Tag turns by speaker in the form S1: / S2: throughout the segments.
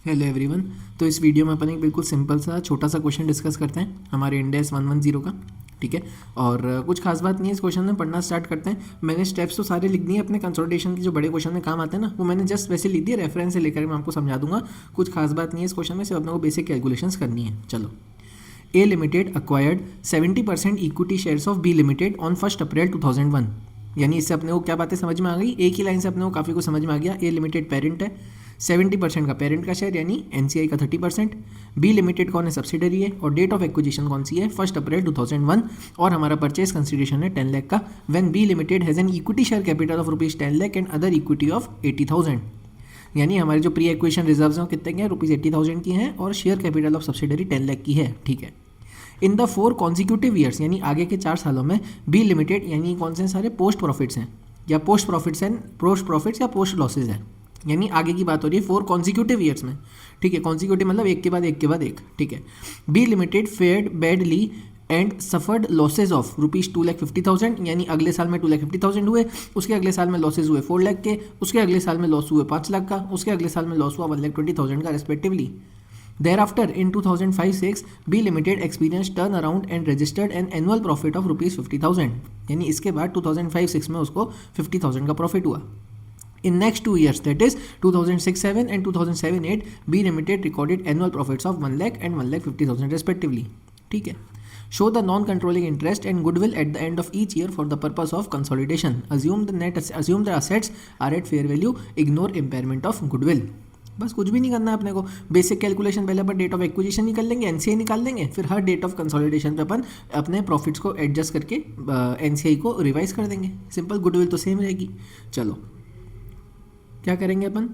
S1: Hello everyone. तो इस video में अपन एक बिल्कुल सिंपल सा छोटा सा क्वेश्चन डिस्कस करते हैं हमारे इंडेक्स 110 का। ठीक है। और कुछ खास बात नहीं है, इस क्वेश्चन में पढ़ना स्टार्ट करते हैं। मैंने स्टेप्स तो सारे लिख दिए अपने कंसोलिडेशन की, जो बड़े क्वेश्चन में काम आते हैं ना, वो मैंने जस्ट वैसे लिख दिए, रेफरेंस से लेकर मैं आपको समझा दूंगा। कुछ खास बात नहीं है इस क्वेश्चन में, सिर्फ अपने को बेसिक कैलकुलेशंस करनी है। चलो। A limited acquired 70% equity shares of B limited on 1 April 2001। यानी इससे अपने को क्या बातें समझ में आ गई, एक ही लाइन से अपने को काफ़ी कुछ समझ में आ गया। ए लिमिटेड पेरेंट है, 70% का पेरेंट का शेयर यानी एनसीआई का 30%। बी लिमिटेड कौन है, सब्सिडरी है, और डेट ऑफ एक्विजिशन कौन सी है, 1 अप्रैल 2001। और हमारा परचेज कंसिडरेशन है 10 लाख का। When B limited has an equity share capital of ₹10 lakh and other equity of 80,000। यानी हमारे जो प्री एक्विजिशन रिजर्व्स हैं कितने के हैं, ₹80,000 की हैं, और share capital of subsidiary 10 lakh की है। ठीक है। इन द 4 कॉन्जिक्यूटिव ईयर्स यानी आगे के 4 सालों में बी लिमिटेड यानी कौन से सारे पोस्ट प्रॉफिट्स हैं, या पोस्ट प्रॉफिट्स या पोस्ट लॉसेज हैं, यानी आगे की बात हो रही है 4 कॉन्जिक्यूटिव ईयर्स में। ठीक है। कॉन्जिक्यूटिव मतलब एक के बाद एक के बाद एक। ठीक है। B limited fared badly and suffered losses of ₹2,50,000, यानी अगले साल में 2,50,000 हुए, उसके अगले साल में लॉसेज हुए 4 लाख के, उसके अगले साल में लॉस हुए 5 लाख का, उसके अगले साल में लॉस हुआ 1,20,000 का respectively. Thereafter, in 2005-06, B Limited experienced turnaround and registered an annual profit of ₹50,000। यानी इसके बाद 2005-06 में उसको 50,000 का प्रॉफिट हुआ। In next 2 years, that is 2006-07 and 2007-08, B Limited recorded annual profits of 1 lakh and 1,50,000 respectively। ठीक है। Show the non-controlling interest and goodwill at the end of each year for the purpose of consolidation. Assume the assets are at fair value. Ignore impairment of goodwill। बस कुछ भी नहीं करना है अपने को। बेसिक कैलकुलेशन पहले अपन डेट ऑफ एक्विजिशन निकाल लेंगे, एनसीआई निकाल लेंगे, फिर हर डेट ऑफ कंसोलिडेशन पे अपन अपने प्रॉफिट्स को एडजस्ट करके एनसीआई को रिवाइज कर देंगे। सिंपल। गुडविल तो सेम रहेगी। चलो क्या करेंगे अपन,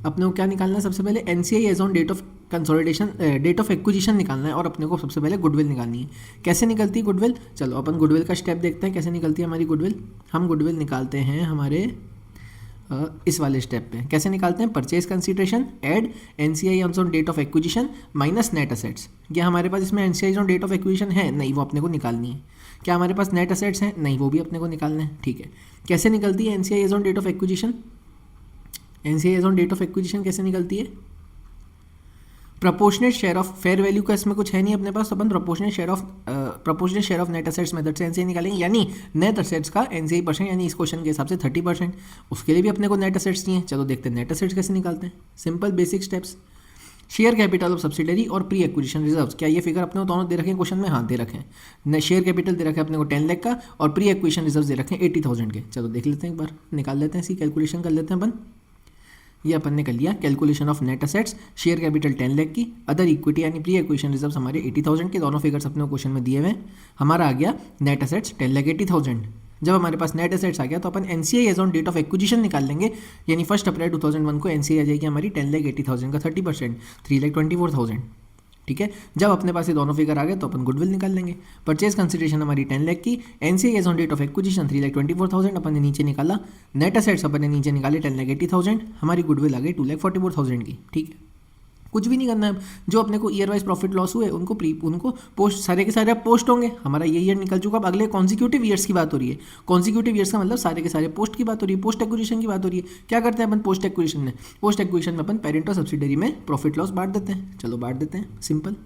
S1: अपने को क्या निकालना है, सबसे पहले NCI as on date of consolidation, date of acquisition निकालना है, और अपने को सबसे पहले गुडविल निकालनी है। कैसे निकलती है गुडविल, चलो अपन गुडविल का स्टेप देखते हैं कैसे निकलती है हमारी गुडविल। हम गुडविल निकालते हैं हमारे इस वाले स्टेप पे। कैसे निकालते हैं, purchase consideration add NCI on date of acquisition minus net assets. क्या हमारे पास इसमें NCI on date of acquisition है, नहीं, वो अपने को निकालनी है। क्या हमारे पास नेट असेट्स हैं, नहीं, वो भी अपने को निकालना है। ठीक है। कैसे निकलती है NCI on date of acquisition, NCI on date of acquisition कैसे निकलती है, proportionate share of fair value का इसमें कुछ है नहीं अपने पास, तो अपन proportionate share of net assets method से एनसीआई निकालेंगे, यानी नेट असेट्स का एनसीआई परसेंट, यानी इस क्वेश्चन के हिसाब से 30%। उसके लिए भी अपने को नेट असेट्स चाहिए। चलो देखते हैं नेट असेट्स कैसे निकालते हैं। Simple basic steps. Share capital of subsidiary और प्री एक्विजिशन रिजर्व्स। क्या ये फिगर अपने को दोनों दे रखे हैं क्वेश्चन में, हाँ दे रखे हैं। शेयर कैपिटल दे रखे हैं अपने को 10 लाख का, और प्री एक्विजिशन रिजर्व दे रखे हैं 80,000 के। चलो देख लेते हैं, एक बार निकाल लेते हैं, इसी कैलकुलेशन कर लेते हैं अपन। ये अपन ने कर लिया calculation of net assets, share capital 10 lakh की, अदर इक्विटी यानी प्री एक्विजिशन रिजर्व्स हमारे 80,000 के, दोनों फिगर्स अपने क्वेश्चन में दिए हुए हैं। हमारा आ गया नेट असेट्स 10 लाख 80,000। जब हमारे पास नेट असेट्स आ गया तो अपन NCI as on date of acquisition निकाल लेंगे, यानी 1 अप्रैल 2001 को एनसीआई आ जाएगी हमारी 10 लाख 80,000 का 30%, 3,24,000। ठीक है। जब अपने पास ये दोनों फिगर आ गए तो अपन गुडविल निकाल लेंगे। परचेज कंसिडरेशन हमारी 10 लाख की, NCI as on date of acquisition 3,24,000 अपन ने नीचे निकाला, नेट असेट्स अपन ने नीचे निकाले 10 लाख 80,000, हमारी गुडविल आ गई 2,44,000 की। ठीक है। कुछ भी नहीं करना है। जो अपने को ईयर वाइज प्रॉफिट लॉस हुए उनको पोस्ट, सारे के सारे पोस्ट होंगे। हमारा ये ईयर निकल चुका, अब अगले कॉन्जिक्यूटिव ईयर्स की बात हो रही है। कॉन्जिक्यूटिव ईयर्स का मतलब सारे के सारे पोस्ट की बात हो रही है, पोस्ट एक्विजिशन की बात हो रही है। क्या करते हैं अपन पोस्ट एक्विजिशन में, पोस्ट एक्विजिशन में अपन पेरेंट और सब्सिडरी में प्रॉफिट लॉस बांट देते हैं। चलो बांट देते हैं, सिंपल।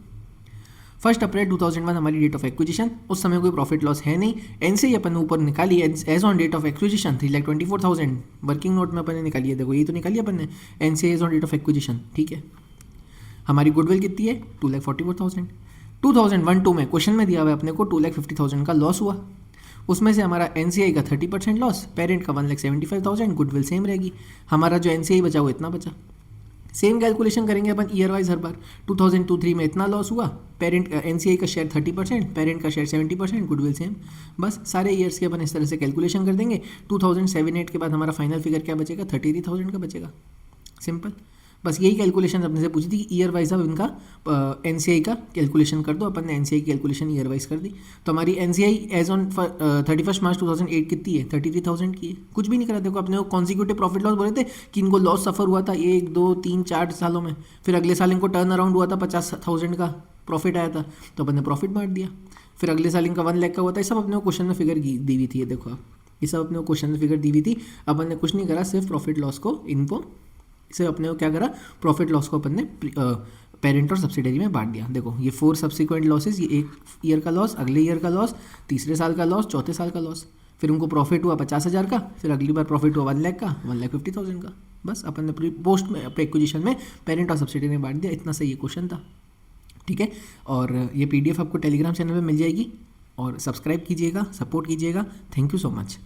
S1: 1 अप्रैल 2001 हमारी डेट ऑफ एक्विजिशन, उस समय कोई प्रॉफिट लॉस है नहीं। एनसीआई अपन ऊपर निकाली as on date of acquisition 3,24,000, working note में अपन ने निकाली है, देखो ये तो निकाली अपन ने NCI as on date of acquisition. ठीक है। हमारी गुडविल कितनी है, 2,44,000। 2001-02 में क्वेश्चन में दिया हुआ है अपने को 2,50,000 का लॉस हुआ, उसमें से हमारा एनसीआई का 30% लॉस, पेरेंट का 1,75,000, गुडविल सेम रहेगी। हमारा जो एनसीआई बचा वो इतना बचा। सेम कैलकुलेशन करेंगे अपन ईयर वाइज हर बार। 2002-03 में इतना लॉस हुआ, पेरेंट एनसीआई का शेयर 30%, पेरेंट का शेयर 70%, गुडविल सेम। बस सारे ईयर्स के अपन इस तरह से कैलकुलेशन कर देंगे। 2007-08 के बाद हमारा फाइनल फिगर क्या बचेगा, 33,000 का बचेगा। सिंपल। बस यही कैलकुलेशन अपने से पूछी थी कि ईयर वाइज अब इनका एनसीआई का कैलकुलेशन कर दो। अपन ने एनसीआई की कैलकुलेशन ईयर वाइज कर दी, तो हमारी एनसीआई एज ऑन 31 मार्च 2008 कितनी है, 33,000 की है। कुछ भी नहीं करा, देखो अपने को कॉन्जिक्यूटिव प्रॉफिट लॉस बोले थे कि इनको लॉस सफ़र हुआ था 1, 2, 3, 4 सालों में, फिर अगले साल इनको टर्न अराउंड हुआ था, 50,000 का प्रॉफिट आया था, तो अपन ने प्रॉफिट बांट दिया। फिर अगले साल इनका 1 लाख का हुआ था। ये सब अपने को क्वेश्चन में फिगर दी हुई थी, ये देखो आप, ये सब अपने को क्वेश्चन में फिगर दी हुई थी। अपन ने कुछ नहीं करा, सिर्फ प्रॉफिट लॉस को इनको इसे अपने को क्या करा, प्रॉफिट लॉस को अपन ने पेरेंट और सब्सिडरी में बांट दिया। देखो ये 4 सब्सिक्वेंट लॉसेस, ये एक ईयर का लॉस, अगले ईयर का लॉस, तीसरे साल का लॉस, चौथे साल का लॉस, फिर उनको प्रॉफिट हुआ 50,000 का, फिर अगली बार प्रॉफिट हुआ 1 लाख का, 1,50,000 का। बस अपन ने पोस्ट में एक्विजिशन में पेरेंट और सब्सिडरी में बांट दिया। इतना सही ये क्वेश्चन था, ठीक है। और ये PDF आपको टेलीग्राम चैनल पे मिल जाएगी, और सब्सक्राइब कीजिएगा, सपोर्ट कीजिएगा। Thank you so much.